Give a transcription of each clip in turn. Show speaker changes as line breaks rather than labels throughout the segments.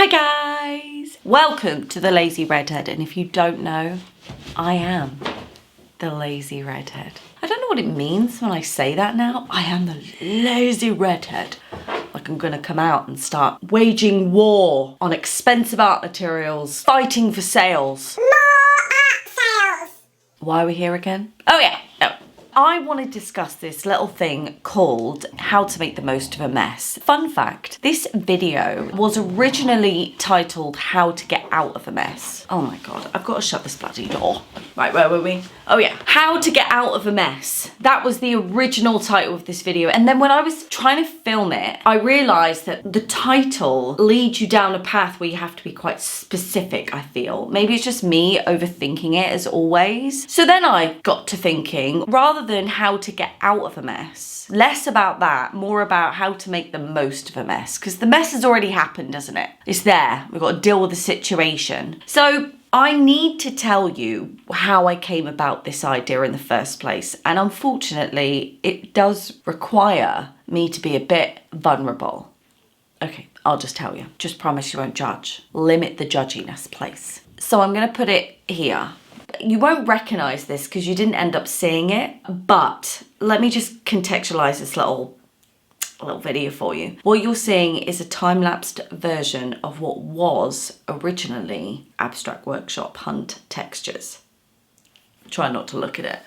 Hi guys! Welcome to the Lazy Redhead, and if you don't know, I am the Lazy Redhead. I don't know what it means when I say that now. I am the Lazy Redhead. Like I'm gonna come out and start waging war on expensive art materials, fighting for sales.
More art sales!
Why are we here again? Oh yeah, no. I want to discuss this little thing called how to make the most of a mess. Fun fact, this video was originally titled how to get out of a mess. Oh my God, I've got to shut this bloody door. Right, where were we? Oh yeah, how to get out of a mess. That was the original title of this video. And then when I was trying to film it, I realized that the title leads you down a path where you have to be quite specific, I feel. Maybe it's just me overthinking it as always. So then I got to thinking, rather than how to get out of a mess, less about that, more about how to make the most of a mess, because the mess has already happened, hasn't it? It's there. We've got to deal with the situation. So I need to tell you how I came about this idea in the first place, and unfortunately it does require me to be a bit vulnerable. Okay, I'll just tell you. Just promise you won't judge. Limit the judginess, please. So I'm going to put it here. You won't recognise this because you didn't end up seeing it, but let me just contextualise this little video for you. What you're seeing is a time-lapsed version of what was originally Abstract Workshop Hunt textures. Try not to look at it.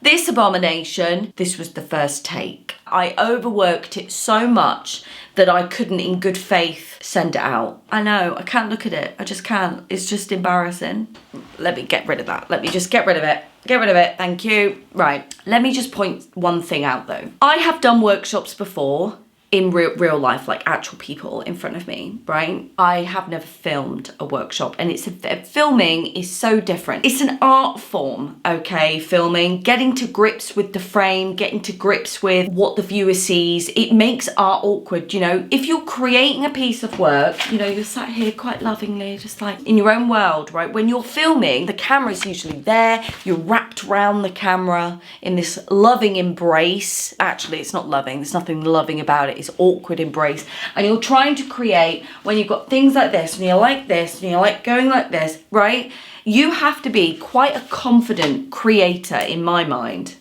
This abomination, this was the first take. I overworked it so much that I couldn't in good faith send it out. I know, I can't look at it. I just can't. It's just embarrassing. Let me get rid of that. Let me just get rid of it. Get rid of it, thank you. Right, let me just point one thing out though. I have done workshops before in real life, like actual people in front of me, right? I have never filmed a workshop, and filming is so different. It's an art form, okay, filming, getting to grips with the frame, getting to grips with what the viewer sees. It makes art awkward, you know? If you're creating a piece of work, you know, you're sat here quite lovingly, just like in your own world, right? When you're filming, the camera's usually there, you're wrapped around the camera in this loving embrace. Actually, it's not loving, there's nothing loving about it. It's awkward embrace, and you're trying to create when you've got things like this and you're like this and you're like going like this, right? You have to be quite a confident creator in my mind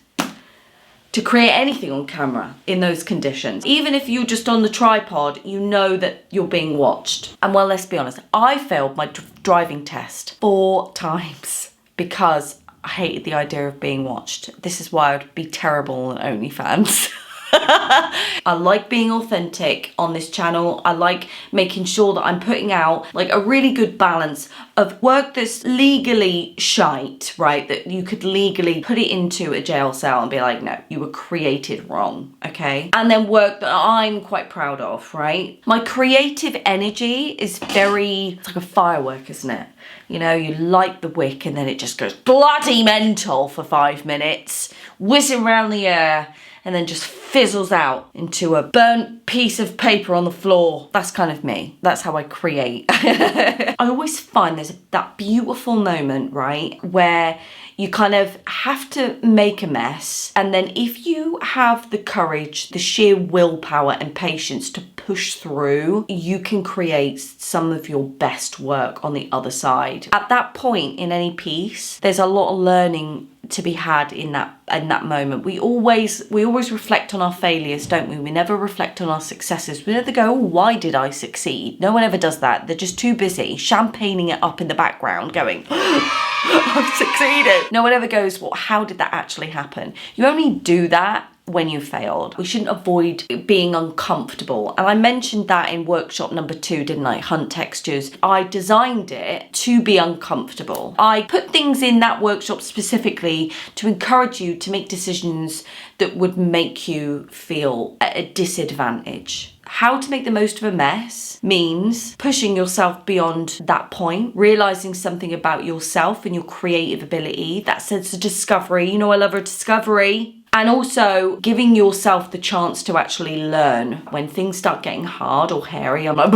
to create anything on camera in those conditions. Even if you're just on the tripod, you know that you're being watched. And well, let's be honest, I failed my driving test 4 times because I hated the idea of being watched. This is why I'd be terrible on OnlyFans. I like being authentic on this channel. I like making sure that I'm putting out like a really good balance of work that's legally shite, right? That you could legally put it into a jail cell and be like, no, you were created wrong, okay? And then work that I'm quite proud of, right? My creative energy is it's like a firework, isn't it? You know, you light the wick and then it just goes bloody mental for 5 minutes, whizzing around the air, and then just fizzles out into a burnt piece of paper on the floor. That's kind of me. That's how I create. I always find there's that beautiful moment, right, where you kind of have to make a mess, and then if you have the courage, the sheer willpower and patience to push through, you can create some of your best work on the other side. At that point in any piece, there's a lot of learning to be had in that moment. We always reflect on our failures, don't we? We never reflect on our successes. We never go, oh, why did I succeed? No one ever does that. They're just too busy champagning it up in the background going, I've succeeded. No one ever goes, well, how did that actually happen? You only do that when you failed. We shouldn't avoid being uncomfortable. And I mentioned that in workshop number 2, didn't I? Hunt textures. I designed it to be uncomfortable. I put things in that workshop specifically to encourage you to make decisions that would make you feel at a disadvantage. How to make the most of a mess means pushing yourself beyond that point, realizing something about yourself and your creative ability, that sense of discovery. You know, I love a discovery. And also giving yourself the chance to actually learn. When things start getting hard or hairy, I'm like,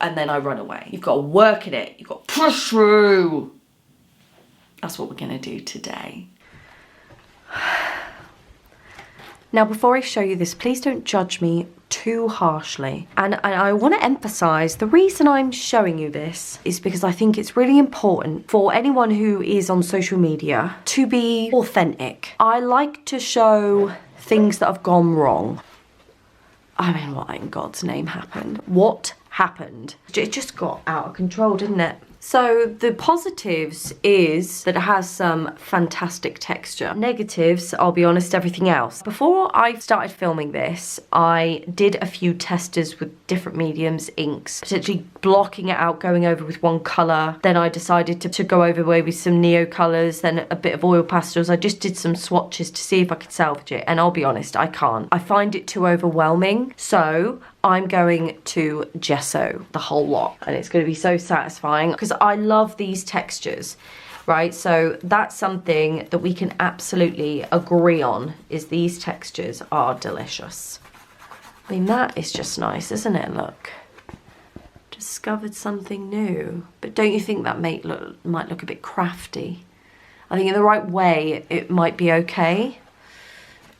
and then I run away. You've got to work at it. You've got to push through. That's what we're going to do today. Now, before I show you this, please don't judge me too harshly. And I want to emphasize the reason I'm showing you this is because I think it's really important for anyone who is on social media to be authentic. I like to show things that have gone wrong. I mean, what in God's name happened? What happened? It just got out of control, didn't it? So the positives is that it has some fantastic texture. Negatives, I'll be honest, everything else. Before I started filming this, I did a few testers with different mediums, inks, potentially blocking it out, going over with one colour. Then I decided to go over with some neo colours, then a bit of oil pastels. I just did some swatches to see if I could salvage it. And I'll be honest, I can't. I find it too overwhelming. So I'm going to gesso the whole lot, and it's going to be so satisfying because I love these textures, right? So that's something that we can absolutely agree on, is these textures are delicious. I mean, that is just nice, isn't it? Look, discovered something new. But don't you think that might look a bit crafty? I think in the right way it might be okay.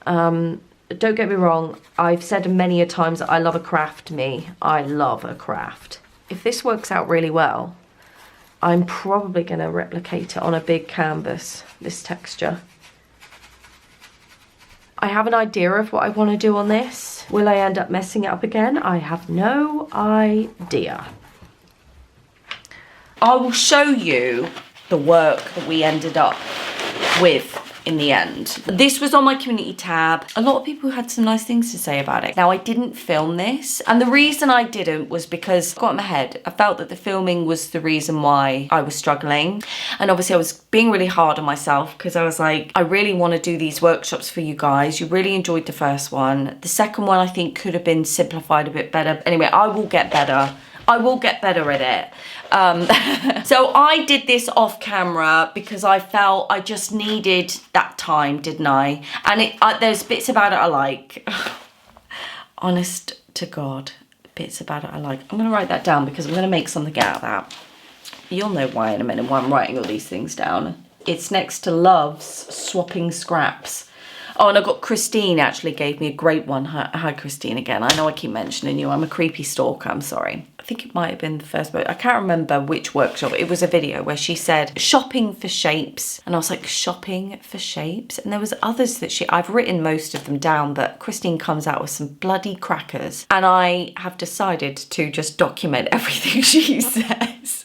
Don't get me wrong, I've said many a times that I love a craft me. I love a craft. If this works out really well, I'm probably going to replicate it on a big canvas, this texture. I have an idea of what I want to do on this. Will I end up messing it up again? I have no idea. I will show you the work that we ended up with in the end. This was on my community tab. A lot of people had some nice things to say about it. Now, I didn't film this, and the reason I didn't was because I got in my head. I felt that the filming was the reason why I was struggling. And obviously I was being really hard on myself because I was like, I really want to do these workshops for you guys. You really enjoyed the first one. The second one I think could have been simplified a bit better. Anyway, I will get better. I will get better at it. So I did this off camera because I felt I just needed that time, didn't I? And there's bits about it I like. Honest to God, bits about it I like. I'm going to write that down because I'm going to make something out of that. You'll know why in a minute, why I'm writing all these things down. It's next to Love's Swapping Scraps. Oh, and I got Christine actually gave me a great one. Hi, Christine, again. I know I keep mentioning you. I'm a creepy stalker. I'm sorry. I think it might have been the first book. I can't remember which workshop. It was a video where she said, shopping for shapes. And I was like, shopping for shapes? And there was others that I've written most of them down, but Christine comes out with some bloody crackers. And I have decided to just document everything she says.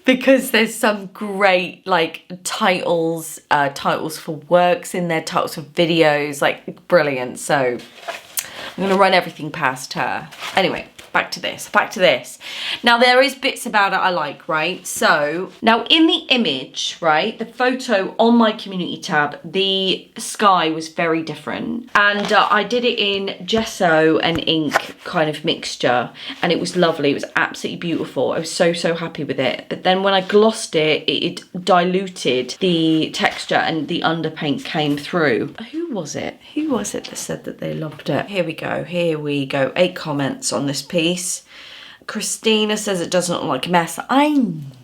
Because there's some great like titles for works in there, titles for videos, like brilliant. So I'm gonna run everything past her. Anyway, back to this. Now there is bits about it I like, right? So now in the image, right, the photo on my community tab, the sky was very different. And I did it in gesso and ink kind of mixture, and it was lovely. It was absolutely beautiful. I was so happy with it. But then when I glossed it, it diluted the texture and the underpaint came through. Who was it that said that they loved it? Here we go. 8 comments on this piece. Christina says it doesn't look like a mess. I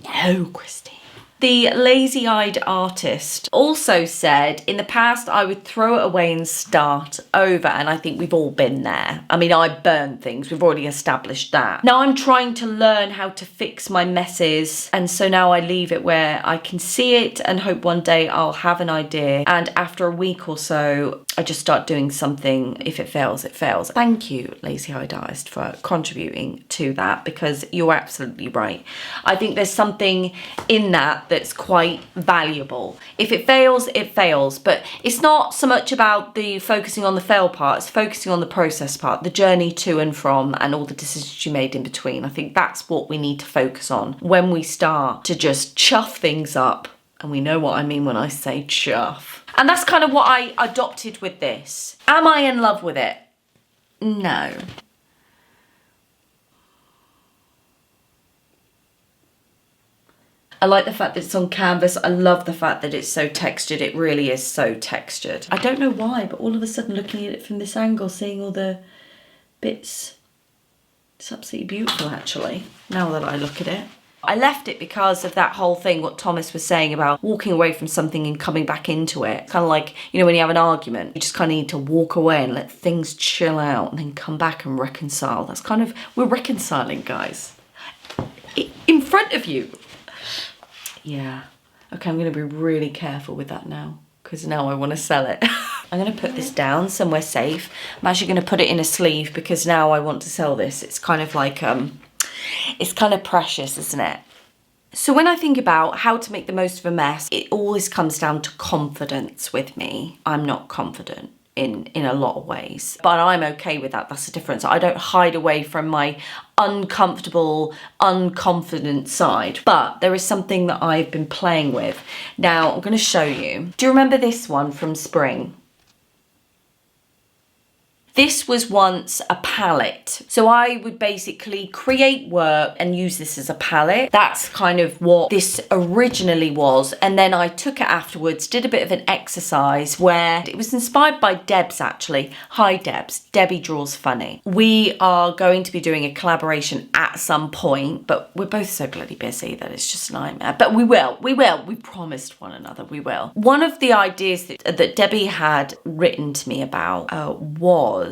know, Christine. The lazy-eyed artist also said, in the past, I would throw it away and start over. And I think we've all been there. I mean, I burn things. We've already established that. Now I'm trying to learn how to fix my messes. And so now I leave it where I can see it and hope one day I'll have an idea. And after a week or so, I just start doing something. If it fails, it fails. Thank you, lazy-eyed artist, for contributing to that, because you're absolutely right. I think there's something in that that's quite valuable. If it fails, it fails. But it's not so much about the focusing on the fail part, it's focusing on the process part, the journey to and from, and all the decisions you made in between. I think that's what we need to focus on when we start to just chuff things up. And we know what I mean when I say chuff. And that's kind of what I adopted with this. Am I in love with it? No. I like the fact that it's on canvas. I love the fact that it's so textured. It really is so textured. I don't know why, but all of a sudden looking at it from this angle, seeing all the bits, it's absolutely beautiful actually, now that I look at it. I left it because of that whole thing, what Thomas was saying about walking away from something and coming back into it. Kind of like, you know, when you have an argument, you just kind of need to walk away and let things chill out and then come back and reconcile. That's kind of, we're reconciling, guys. In front of you. Yeah. Okay, I'm going to be really careful with that now, because now I want to sell it. I'm going to put this down somewhere safe. I'm actually going to put it in a sleeve because now I want to sell this. It's kind of like, it's kind of precious, isn't it? So when I think about how to make the most of a mess, it always comes down to confidence with me. I'm not confident in a lot of ways, but I'm okay with that. That's the difference. I don't hide away from my uncomfortable, unconfident side, but there is something that I've been playing with. Now I'm going to show you. Do you remember this one from spring? This was once a palette. So I would basically create work and use this as a palette. That's kind of what this originally was. And then I took it afterwards, did a bit of an exercise where it was inspired by Debs actually. Hi Debs, Debbie Draws Funny. We are going to be doing a collaboration at some point, but we're both so bloody busy that it's just a nightmare. But we will, we promised one another, we will. One of the ideas that Debbie had written to me about was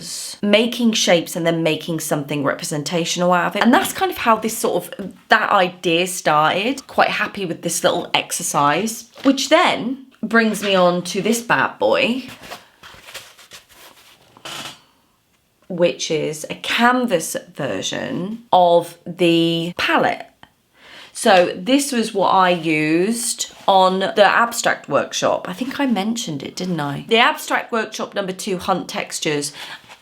making shapes and then making something representational out of it. And that's kind of how this that idea started. Quite happy with this little exercise, which then brings me on to this bad boy, which is a canvas version of the palette. So this was what I used on the abstract workshop. I think I mentioned it, didn't I? The abstract workshop number 2, Hunt Textures.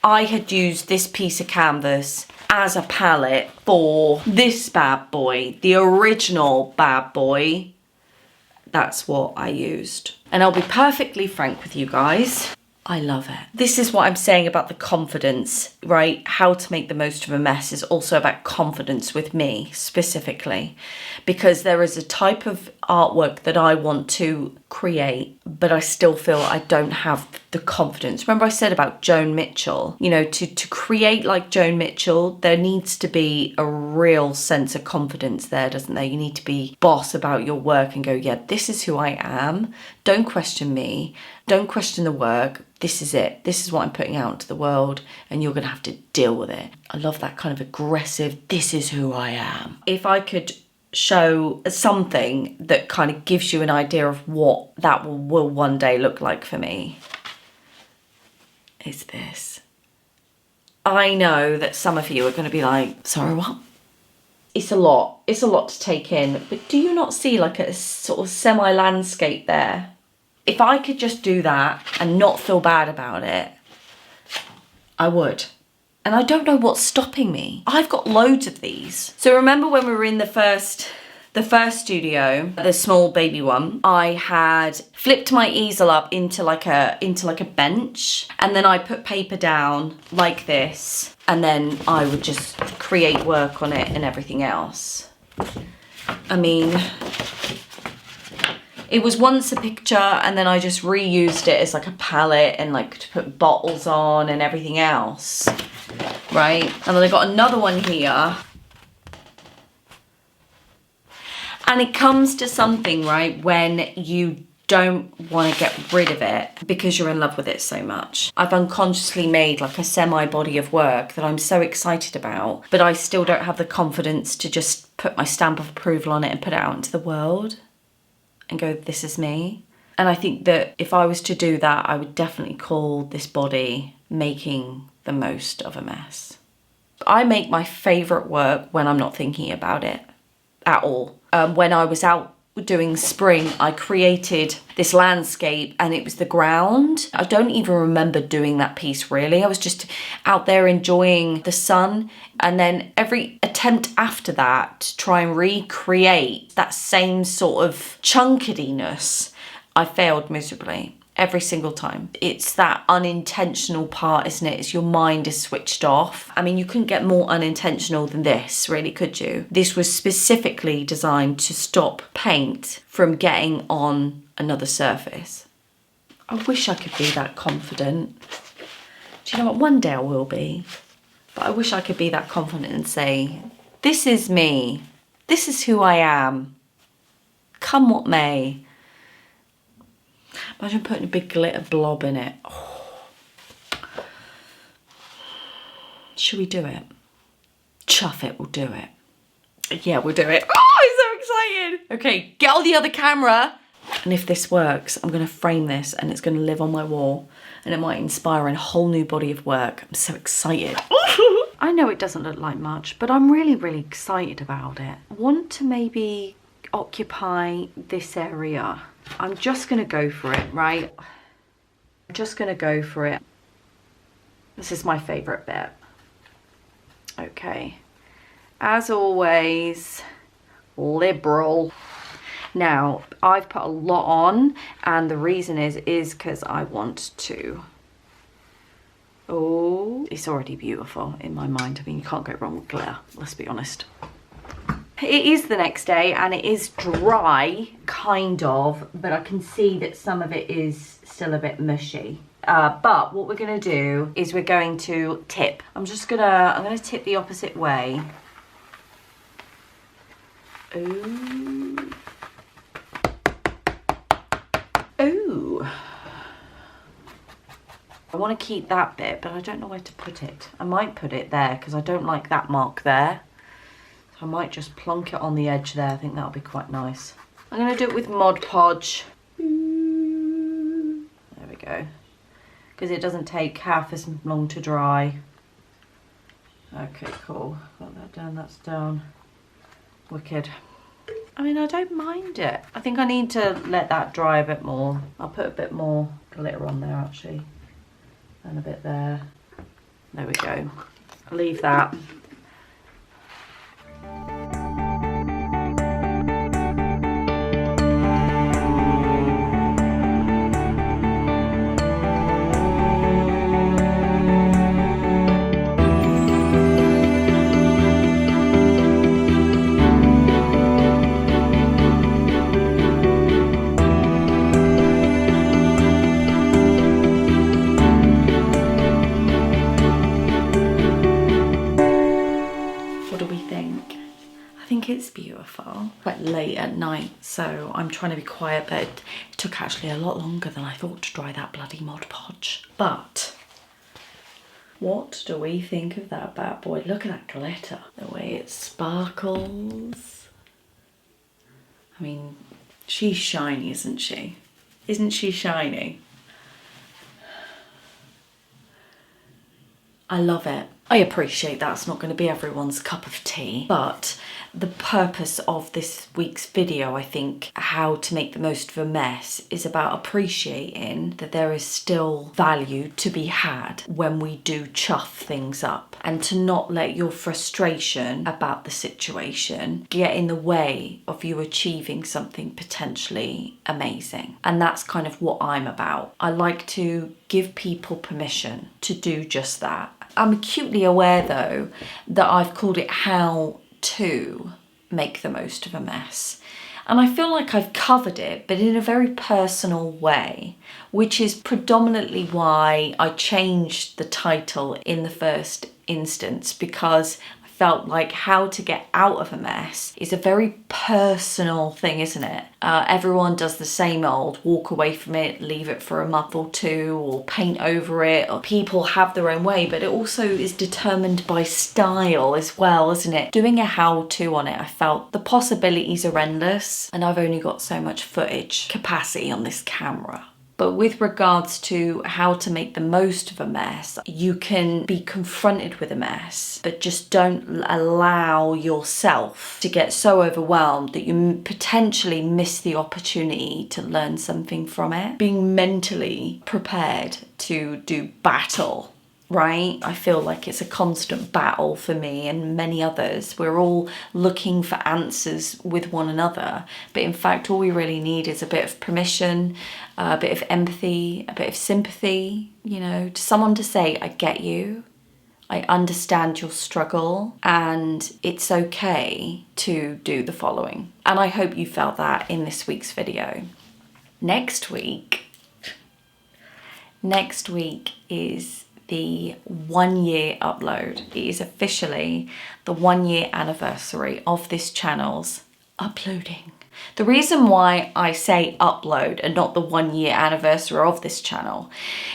I had used this piece of canvas as a palette for this bad boy, the original bad boy. That's what I used. And I'll be perfectly frank with you guys. I love it. This is what I'm saying about the confidence, right? How to make the most of a mess is also about confidence with me specifically, because there is a type of artwork that I want to create, but I still feel I don't have the confidence. Remember I said about Joan Mitchell, you know, to create like Joan Mitchell, there needs to be a real sense of confidence there, doesn't there? You need to be boss about your work and go, yeah, this is who I am. Don't question me. Don't question the work. This is it. This is what I'm putting out into the world and you're going to have to deal with it. I love that kind of aggressive, this is who I am. If I could show something that kind of gives you an idea of what that will one day look like for me, it's this. I know that some of you are going to be like, sorry, what? It's a lot. It's a lot to take in. But do you not see like a sort of semi-landscape there? If I could just do that and not feel bad about it, I would. And I don't know what's stopping me. I've got loads of these. So remember when we were in the first studio, the small baby one, I had flipped my easel up into like a bench, and then I put paper down like this, and then I would just create work on it and everything else. I mean, it was once a picture and then I just reused it as like a palette and like to put bottles on and everything else, right? And then I got another one here. And it comes to something, right, when you don't want to get rid of it because you're in love with it so much. I've unconsciously made like a semi-body of work that I'm so excited about, but I still don't have the confidence to just put my stamp of approval on it and put it out into the world and go, this is me. And I think that if I was to do that, I would definitely call this body making the most of a mess. I make my favourite work when I'm not thinking about it at all. When I was out doing spring, I created this landscape and it was the ground. I don't even remember doing that piece really. I was just out there enjoying the sun, and then every attempt after that to try and recreate that same sort of chunkadiness, I failed miserably. Every single time. It's that unintentional part, isn't it? It's your mind is switched off. I mean, you couldn't get more unintentional than this, really, could you? This was specifically designed to stop paint from getting on another surface. I wish I could be that confident. Do you know what? One day I will be. But I wish I could be that confident and say, this is me. This is who I am. Come what may. Imagine putting a big glitter blob in it. Oh. Should we do it? Chuff it, we'll do it. Yeah, we'll do it. Oh, I'm so excited. Okay, get on the other camera. And if this works, I'm gonna frame this and it's gonna live on my wall and it might inspire a whole new body of work. I'm so excited. I know it doesn't look like much, but I'm really, really excited about it. I want to maybe occupy this area. I'm just gonna go for it, right? I'm just gonna go for it. This is my favorite bit. Okay. As always, liberal. Now, I've put a lot on, and the reason is because I want to. Oh, it's already beautiful in my mind. I mean, you can't go wrong with glitter, let's be honest. It is the next day, and it is dry, kind of, but I can see that some of it is still a bit mushy. But what we're gonna do is we're going to tip. I'm gonna tip the opposite way. Ooh. Ooh. I want to keep that bit, but I don't know where to put it. I might put it there because I don't like that mark there. So I might just plonk it on the edge there. I think that'll be quite nice. I'm going to do it with Mod Podge. There we go. Because it doesn't take half as long to dry. Okay, cool. Got that down, that's down. Wicked. I mean, I don't mind it. I think I need to let that dry a bit more. I'll put a bit more glitter on there actually. And a bit there. There we go. I'll leave that. It's beautiful. Quite late at night, so I'm trying to be quiet, but it took actually a lot longer than I thought to dry that bloody Mod Podge. But what do we think of that bad boy? Look at that glitter, the way it sparkles. I mean, she's shiny, isn't she? Isn't she shiny? I love it. I appreciate that's not going to be everyone's cup of tea, but the purpose of this week's video, I think, how to make the most of a mess, is about appreciating that there is still value to be had when we do chuff things up, and to not let your frustration about the situation get in the way of you achieving something potentially amazing. And that's kind of what I'm about. I like to give people permission to do just that. I'm acutely aware though that I've called it how to make the most of a mess. And I feel like I've covered it, but in a very personal way, which is predominantly why I changed the title in the first instance, because I felt like how to get out of a mess is a very personal thing, isn't it? Everyone does the same old, walk away from it, leave it for a month or two, or paint over it, or people have their own way, but it also is determined by style as well, isn't it? Doing a how-to on it, I felt the possibilities are endless, and I've only got so much footage capacity on this camera. But with regards to how to make the most of a mess, you can be confronted with a mess, but just don't allow yourself to get so overwhelmed that you potentially miss the opportunity to learn something from it. Being mentally prepared to do battle, right? I feel like it's a constant battle for me and many others. We're all looking for answers with one another, but in fact all we really need is a bit of permission, a bit of empathy, a bit of sympathy, you know, to someone to say, I get you, I understand your struggle, and it's okay to do the following. And I hope you felt that in this week's video. Next week is the 1 year upload. It is officially the 1 year anniversary of this channel's uploading. The reason why I say upload and not the 1 year anniversary of this channel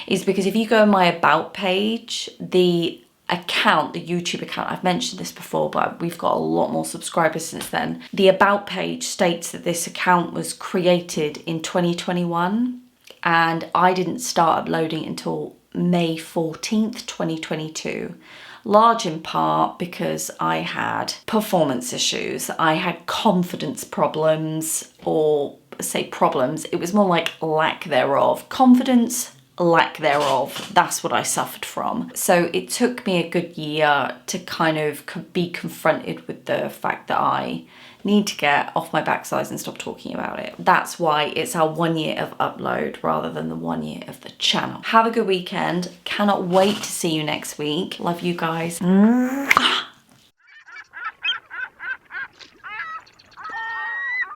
is because if you go on my about page, the account, the YouTube account, I've mentioned this before, but we've got a lot more subscribers since then. The about page states that this account was created in 2021 and I didn't start uploading until May 14th, 2022. Large in part because I had performance issues, I had confidence problems, or say problems, it was more like lack thereof. Confidence, lack thereof, that's what I suffered from. So it took me a good year to kind of be confronted with the fact that I need to get off my backside and stop talking about it. That's why it's our 1 year of upload rather than the 1 year of the channel. Have a good weekend. Cannot wait to see you next week. Love you guys.